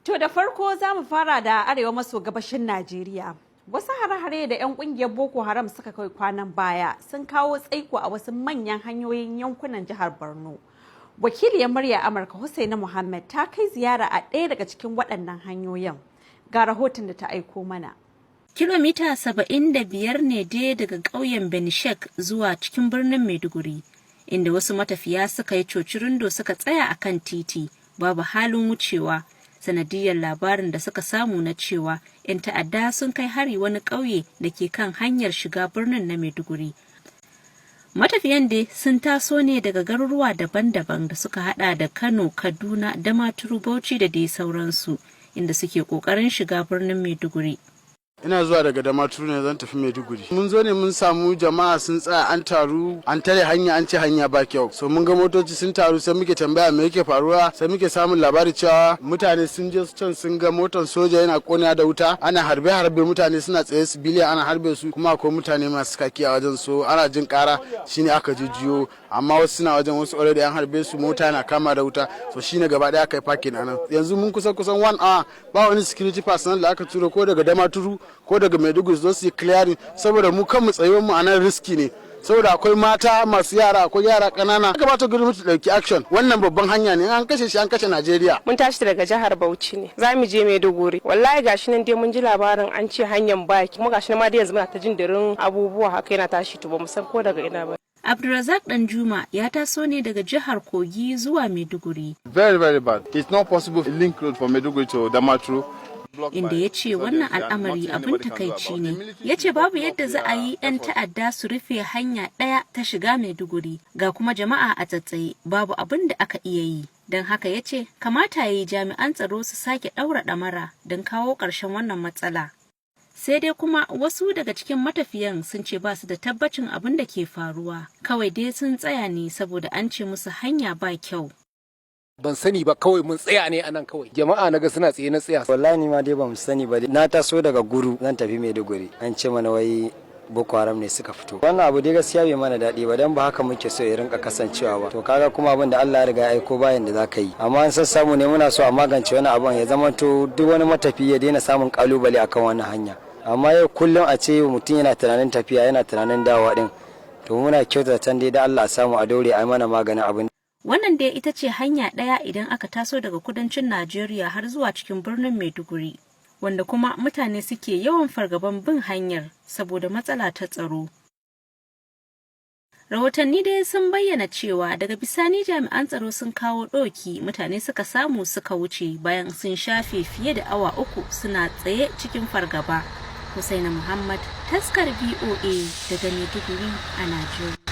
To da farko za mu fara da arewa maso gabashin Najeriya. Wasu hare-hare da 'yan kungiyar Boko Haram suka kai kwanan baya sun kawo tsaiko a wasu manyan hanyoyin yankunan jihar Borno. Wakiliyar murya Amurka Hussaina Muhammad ta kai ziyara a ɗaya daga cikin waɗannan hanyoyin. Ga rahoton da ta aiko mana. Kilomita 75 ne dai daga ƙauyen Benishek zuwa cikin birnin Maiduguri, inda wasu matafiya suka yi cocirindo suka tsaya a kan titi, babu halin wucewa. Sanadiyar labarin da suka samu na cewa 'yan ta'adda sun kai hari wani ƙauye da ke kan hanyar shiga birnin na Maiduguri. Matafiyan dai sun taso ne daga garuruwa daban-daban da suka hada da Kano, Kaduna, Damaturu, Bauchi da dai sauransu, inda suke ƙoƙarin shiga birnin Maiduguri. Ina zuwa daga Damaturu ne zan tafi Maiduguri. Mun zo ne mun samu jama'a sun tsaya an taru an tare hanya an ce hanya ba kyau. So mun ga motoci sun taru sai muke tambaya me yake faruwa sai muke samun labari cewa mutane sun je can sun ga motar soja yana kona da wuta ana harbe mutane suna tsaye su biliya ana harbe su kuma akwai mutane masu kaki a wajen so ana jin kara shine aka jijiyo amma wasu suna wajen wasu already an harbe su mota na kama da wuta so shine gaba daya aka yi parking anan. Yanzu mun kusan 1 hour ba wani security personnel da aka turo ko daga Damaturu ko daga Maiduguri zo su yi clearing saboda mu kanmu tsayuwar mu a nan riski ne saboda akwai mata masu yara akwai yara kanana gabata gwamnati ta dauki action wannan babban hanya ne an kashe shi an kashe Najeriya. Mun tashi daga jihar Bauchi ne za mu je Maiduguri wallahi gashi nan dai mun ji labarin an ce hanyar ba kuma gashi nan ma dai yanzu muna ta jin dirin abubuwa haka yana tashi to ba mu san ko daga ina ba. Abdulrazak Danjuma ya taso ne daga jihar Kogi zuwa Maiduguri. Very bad. It's not possible to link road from Maiduguri to Damaturu. Inda ya ce wannan al'amari abin takaici ne. Ya ce babu yadda za a yi 'yan ta'adda su rufe hanya ɗaya ta shiga Maiduguri ga kuma jama'a a tsatsaye babu abin da aka iya yi. Don haka ya ce kamata ya yi jami'an tsaro su sake ɗaura ɗamara don kawo ƙarshen wannan matsala. Sai dai kuma wasu daga cikin matafiyan sun ce ba su da tabbacin abin da ke faruwa. Kawai dai sun tsaya ne saboda an ce musu hanya ba kyau. Ban sani ba kawai mun tsaya ne anan kawai jama'a naga suna tsaye na tsaya. Wallahi ni ma dai ban sani ba na taso daga Guru zan tafi Maiduguri an ce mana wai Boko Haram ne suka fito. Wannan abu dai gaskiya bai mana daɗi ba dan ba haka muke so ya rinka kasancewa ba. To kaga kuma abin da Allah ya riga ya aiko bayan da zaka yi. Amma an san samu ne muna so a magance wani abun ya zama to duk wani matafi ya daina samun kalubale akan wannan hanya. Amma yau kullum a ce mutum yana tunanin tafiya yana tunanin dawowa din. To muna kyautata dai da Allah a samu a daure a yi mana maganin abin. Wannan dai ita ce hanya ɗaya idan aka taso daga kudancin Najeriya har zuwa cikin birnin Maiduguri, wanda kuma mutane suke yawan fargaban bin hanyar saboda matsala ta tsaro. Rahotanni dai sun bayyana cewa daga bisani jami'an tsaro sun kawo ɗoki mutane suka samu suka wuce bayan sun shafe fiye da awa 3 suna tsaye cikin fargaba. Hussaina Muhammad, taskar VOA daga Maiduguri a Najeriya.